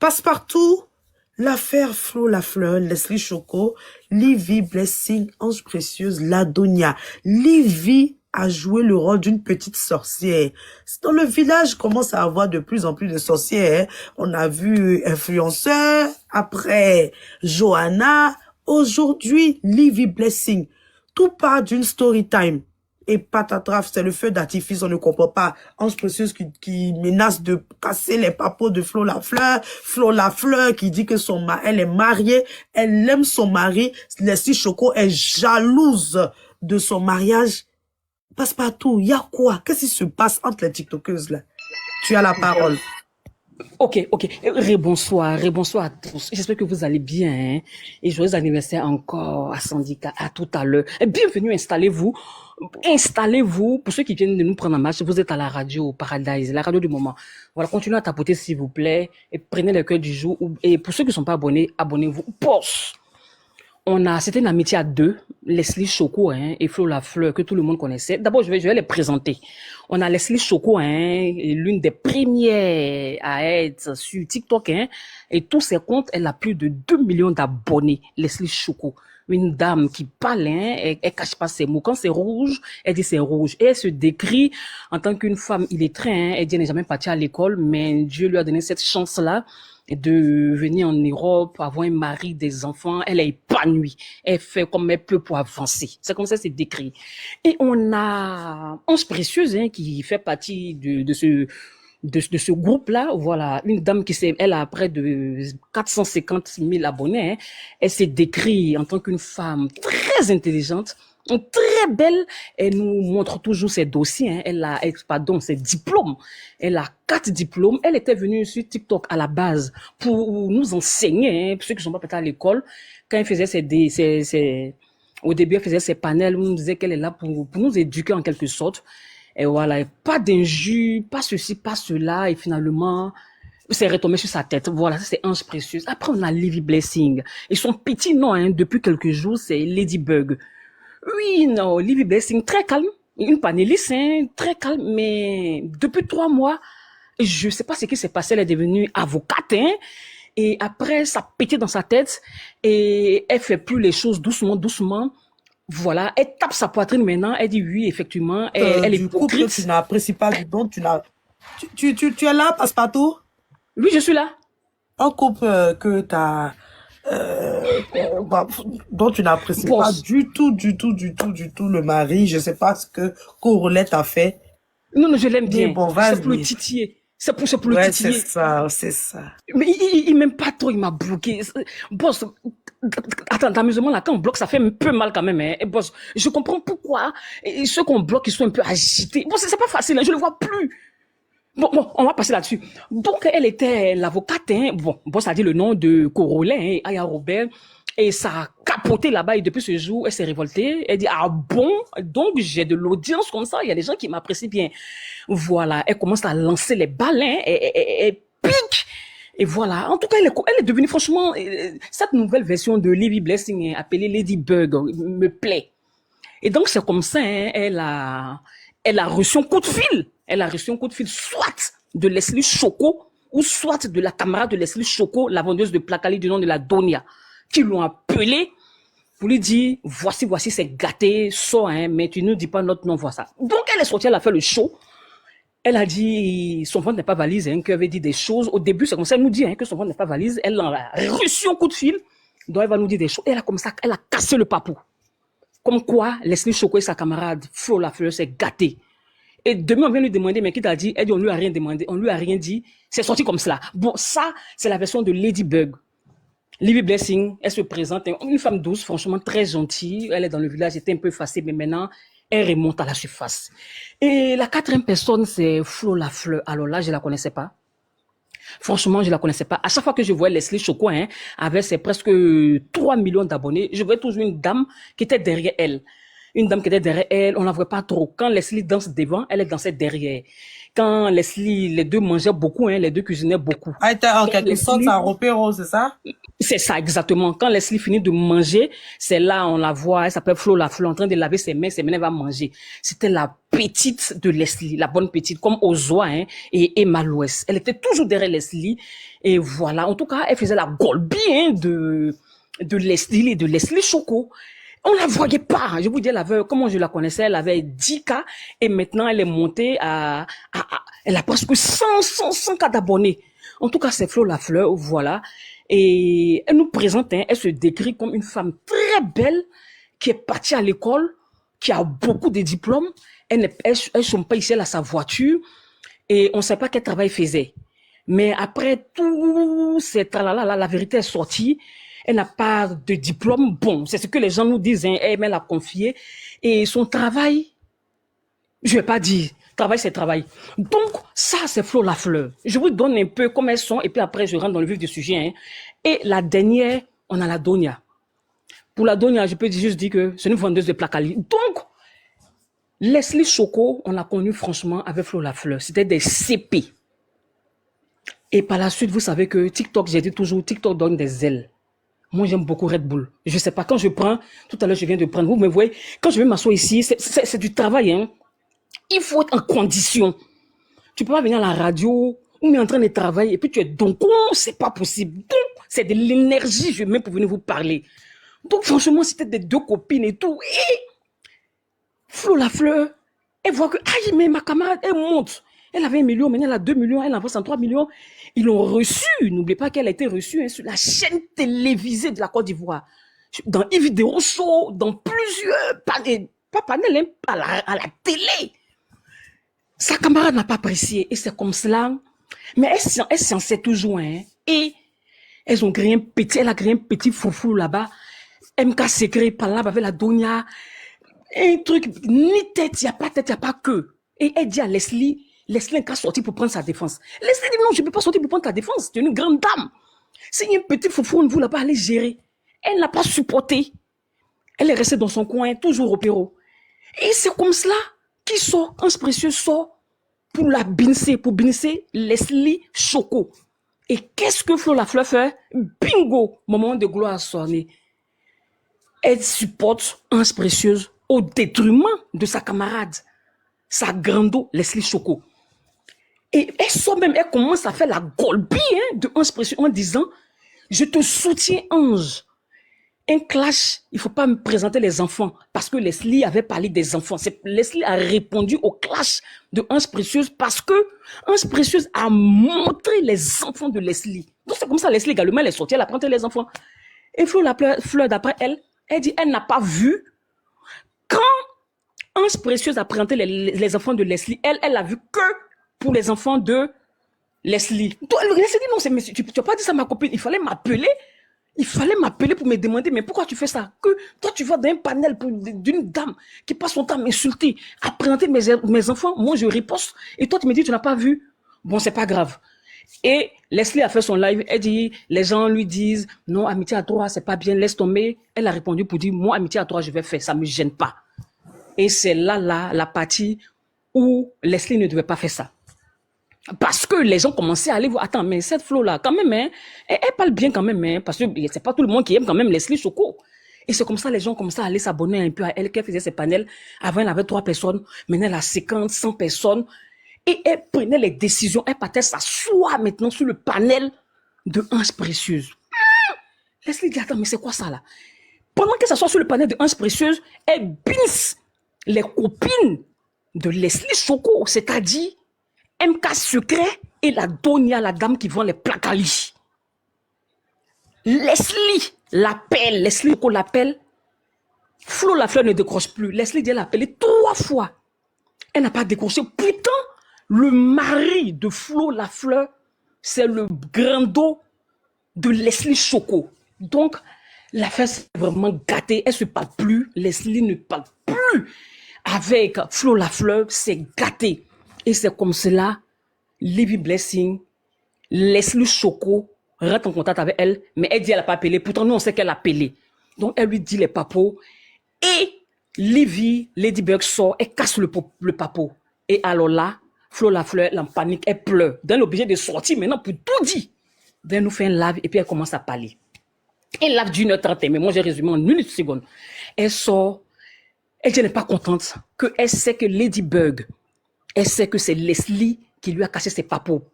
Passe-partout, l'affaire Flo Lafleur, Leslie Choco, Livy Blessing, Ange Précieuse, Ladonia. Livy a joué le rôle d'une petite sorcière. Dans le village, commence à avoir de plus en plus de sorcières. On a vu influenceur, après Johanna, aujourd'hui Livy Blessing. Tout part d'une story time. Et patatraf, c'est le feu d'artifice, on ne comprend pas. Ange Précieuse qui menace de casser les papeaux de Flo Lafleur. Flo Lafleur qui dit que elle est mariée, elle aime son mari. Leslie Choco est jalouse de son mariage. Passe-partout, il y a quoi? Qu'est-ce qui se passe entre les TikTokeuses là? Tu as la parole. Ok. Rebonsoir à tous. J'espère que vous allez bien. Hein? Et joyeux anniversaire encore à Syndicat, à tout à l'heure. Bienvenue, installez-vous. Pour ceux qui viennent de nous prendre en marche, vous êtes à la radio Paradise, la radio du moment. Voilà, continuez à tapoter s'il vous plaît et prenez le cœur du jour. Et pour ceux qui ne sont pas abonnés, abonnez-vous. Boss! C'était une amitié à deux, Leslie Choco et Flo Lafleur, que tout le monde connaissait. D'abord, je vais les présenter. On a Leslie Choco, l'une des premières à être sur TikTok, et tous ses comptes, elle a plus de 2 millions d'abonnés, Leslie Choco. Une dame qui parle, elle cache pas ses mots. Quand c'est rouge, elle dit c'est rouge. Et elle se décrit en tant qu'une femme illettrée, elle dit elle n'est jamais partie à l'école, mais Dieu lui a donné cette chance-là de venir en Europe, avoir un mari, des enfants. Elle est épanouie. Elle fait comme elle peut pour avancer. C'est comme ça c'est décrit. Et on a Ange Précieuse, qui fait partie de ce groupe-là. Voilà, une dame elle a près de 450 000 abonnés. Elle s'est décrit en tant qu'une femme très intelligente, très belle. Elle nous montre toujours ses dossiers. Ses diplômes. Elle a 4 diplômes. Elle était venue sur TikTok à la base pour nous enseigner, pour ceux qui ne sont pas peut-être à l'école. Quand elle faisait au début, elle faisait ses panels où on nous disait qu'elle est là pour nous éduquer en quelque sorte. Et voilà, pas d'injures, pas ceci, pas cela. Et finalement, c'est retombé sur sa tête. Voilà, ça c'est Ange Précieuse. Après, on a Livy Blessing. Et son petit nom, depuis quelques jours, c'est Ladybug. Oui, non, Livy Blessing, très calme. Une panéliste, très calme. Mais depuis 3 mois, je sais pas ce qui s'est passé. Elle est devenue avocate, Et après, ça pétait dans sa tête. Et elle fait plus les choses doucement. Voilà, elle tape sa poitrine maintenant, elle dit oui, effectivement, elle est hypocrite. Du coup, tu n'apprécies pas du don, tu es là, Passe-partout? Oui, je suis là. Un couple que dont tu n'apprécies pas du tout le mari, je sais pas ce que Corolette a fait. Non, je l'aime bien. Bon, c'est pour le titiller. C'est pour le titiller. C'est ça. Mais il m'aime pas trop, il m'a bloqué. Boss, attends, d'amusement là, quand on bloque, ça fait un peu mal quand même. Et boss, je comprends pourquoi. Et ceux qu'on bloque, ils sont un peu agités. Bon, c'est pas facile, je le vois plus. Bon, on va passer là-dessus. Donc, elle était l'avocate, Bon, boss a dit le nom de Corolin, Aya Robert. Et ça a capoté là-bas et depuis ce jour, elle s'est révoltée. Elle dit, ah bon? Donc, j'ai de l'audience comme ça. Il y a des gens qui m'apprécient bien. Voilà. Elle commence à lancer les balles, elle pique. Et voilà. En tout cas, elle est devenue, franchement, cette nouvelle version de Livy Blessing appelée Ladybug me plaît. Et donc, c'est comme ça, elle a reçu un coup de fil. Elle a reçu un coup de fil, soit de Leslie Choco, ou soit de la camarade de Leslie Choco, la vendeuse de placali du nom de la Donia, qui l'ont appelé pour lui dire, voici, c'est gâté, sors, mais tu ne dis pas notre nom, voilà ça. Donc, elle est sortie, elle a fait le show. Elle a dit, son ventre n'est pas valise, qu'elle avait dit des choses. Au début, c'est comme ça, elle nous dit que son ventre n'est pas valise. Elle a reçu un coup de fil, donc elle va nous dire des choses. Et elle a comme ça, elle a cassé le papou. Comme quoi, Leslie Choco et sa camarade, Flo Lafleur, s'est gâté. Et demain, on vient lui demander, mais qui t'a dit? Elle dit, on lui a rien demandé, on lui a rien dit. C'est sorti comme cela. Bon, ça, c'est la version de Ladybug. Livy Blessing, elle se présente, une femme douce, franchement très gentille. Elle est dans le village, elle était un peu effacée, mais maintenant, elle remonte à la surface. Et la 4e personne, c'est Flo Lafleur. Alors là, je la connaissais pas. Franchement, je la connaissais pas. À chaque fois que je voyais Leslie Choco, avec ses presque 3 millions d'abonnés, je voyais toujours une dame qui était derrière elle. une dame qui était derrière elle, on la voit pas trop. Quand Leslie danse devant, elle dansait derrière. Quand Leslie, les deux mangeaient beaucoup, hein, les deux cuisinaient beaucoup. Ah, en Quand quelque sorte, c'est un repéro, c'est ça? c'est ça, exactement. Quand Leslie finit de manger, c'est là, on la voit, elle s'appelle Flo la Flo, en train de laver ses mains, elle va manger. C'était la petite de Leslie, la bonne petite, comme Ozoa, hein, et Emma Louest. Elle était toujours derrière Leslie, et voilà. En tout cas, elle faisait la golby, hein, de Leslie et de Leslie Choco. On la voyait pas. Je vous dis, elle avait, comment je la connaissais, elle avait 10 cas, et maintenant, elle est montée elle a presque 100 cas d'abonnés. En tout cas, c'est Flo la Fleur, voilà. Et elle nous présente, hein, elle se décrit comme une femme très belle, qui est partie à l'école, qui a beaucoup de diplômes. Elle sont pas ici, elle a sa voiture, et on sait pas quel travail elle faisait. Mais après tout ces tralala, la vérité est sortie. Elle n'a pas de diplôme. Bon, c'est ce que les gens nous disent, hein, elle l'a confié. Et son travail, je vais pas dire. Travail, c'est travail. Donc, ça, c'est Flo la Fleur. Je vous donne un peu comme elles sont, et puis après, je rentre dans le vif du sujet. Hein. Et la dernière, on a la Donia. Pour la Donia, je peux juste dire que c'est une vendeuse de placali. Donc, Leslie Choco, on l'a connue franchement avec Flo la Fleur. C'était des CP. Et par la suite, vous savez que TikTok, j'ai dit toujours, TikTok donne des ailes. Moi, j'aime beaucoup Red Bull. Je sais pas, quand je prends, tout à l'heure, je viens de prendre, vous me voyez, quand je vais m'asseoir ici, c'est du travail, hein. Il faut être en condition. Tu peux pas venir à la radio ou en train de travailler et puis tu es donc, c'est pas possible. Donc, c'est de l'énergie, je mets pour venir vous parler. Donc, franchement, c'était des deux copines et tout. Et Flo la Fleur, elle voit que, aïe, mais ma camarade, elle monte. Elle avait 1 million, maintenant elle a 2 millions, elle avance en 3 millions. Ils l'ont reçue. N'oubliez pas qu'elle a été reçue, hein, sur la chaîne télévisée de la Côte d'Ivoire. Dans une vidéo show, dans plusieurs panels, pas panels, hein, à la télé. Sa camarade n'a pas apprécié. Et c'est comme cela. Mais elle s'en sait toujours. Hein. Et elles ont créé elle a créé un petit foufou là-bas. MK secret par là avec la Donia. Un truc, ni tête, il n'y a pas tête, il n'y a pas queue. Et elle dit à Leslie n'a qu'à sortir pour prendre sa défense. Leslie dit non, je ne peux pas sortir pour prendre ta défense. Tu es une grande dame. C'est un petit foufou, vous là-bas, allez gérer. Elle n'a pas supporté. Elle est restée dans son coin, toujours au Pérou. Et c'est comme cela qui sort, Ange Précieux sort pour la bincer, pour bincer Leslie Choco. Et qu'est-ce que Flo la Fleur fait? Bingo! Moment de gloire a sonné. Elle supporte Ange Précieuse au détriment de sa camarade, sa grando Leslie Choco. Et elle sort même, elle commence à faire la golbie, hein, de Ange Précieux en disant, je te soutiens Ange. Un clash, il ne faut pas me présenter les enfants parce que Leslie avait parlé des enfants. Leslie a répondu au clash de Ange Précieuse parce que Ange Précieuse a montré les enfants de Leslie. Donc c'est comme ça, Leslie également, elle est sortie, elle a présenté les enfants. Et Flo la Fleur, d'après elle dit, elle n'a pas vu. Quand Ange Précieuse a présenté les enfants de Leslie, elle a vu que pour les enfants de Leslie. Donc, Leslie dit, non, mais tu n'as pas dit ça à ma copine, il fallait m'appeler. Il fallait m'appeler pour me demander, mais pourquoi tu fais ça? Que toi, tu vas dans un panel d'une dame qui passe son temps à m'insulter, à présenter mes enfants. Moi, je riposte. Et toi, tu me dis, tu n'as pas vu? Bon, c'est pas grave. Et Leslie a fait son live. Elle dit, les gens lui disent, non, amitié à toi, c'est pas bien, laisse tomber. Elle a répondu pour dire, moi, amitié à toi, je vais faire, ça me gêne pas. Et c'est là, la partie où Leslie ne devait pas faire ça. Parce que les gens commençaient à aller voir, attends, mais cette Flo-là, quand même, hein, elle parle bien quand même, hein, parce que c'est pas tout le monde qui aime quand même Leslie Choco. Et c'est comme ça, les gens commençaient à aller s'abonner un peu à elle, qu'elle faisait ses panels. Avant, elle avait 3 personnes, maintenant, elle a 50, 100 personnes. Et elle prenait les décisions, elle partait s'asseoir maintenant sur le panel de Ange Précieuse. Leslie dit, attends, mais c'est quoi ça, là? Pendant qu'elle s'assoit sur le panel de Ange Précieuse, elle bince les copines de Leslie Choco, c'est-à-dire MK Secret et la Donia, la dame qui vend les placalis. Leslie l'appelle, Leslie Choco l'appelle. Flo la Fleur ne décroche plus. Leslie dit, elle l'a appelé 3 fois. Elle n'a pas décroché. Pourtant, le mari de Flo la Fleur, c'est le grando de Leslie Choco. Donc, l'affaire s'est vraiment gâtée. Elle ne se parle plus. Leslie ne parle plus avec Flo la Fleur. C'est gâté. Et c'est comme cela, Livy Blessing, Leslie Choco rentre en contact avec elle, mais elle dit qu'elle n'a pas appelé. Pourtant, nous, on sait qu'elle a appelé. Donc, elle lui dit les papos. Et Livy, Ladybug sort, elle casse le papeau. Et alors là, Flo la fleur, elle en panique, elle pleure. Elle est obligée de sortir maintenant pour tout dire. Elle nous fait un live et puis elle commence à parler. Elle live d'1h30, mais moi j'ai résumé en 1 minute seconde. Elle sort, elle n'est pas contente, elle sait que Ladybug, elle sait que c'est Leslie qui lui a caché ses papeaux.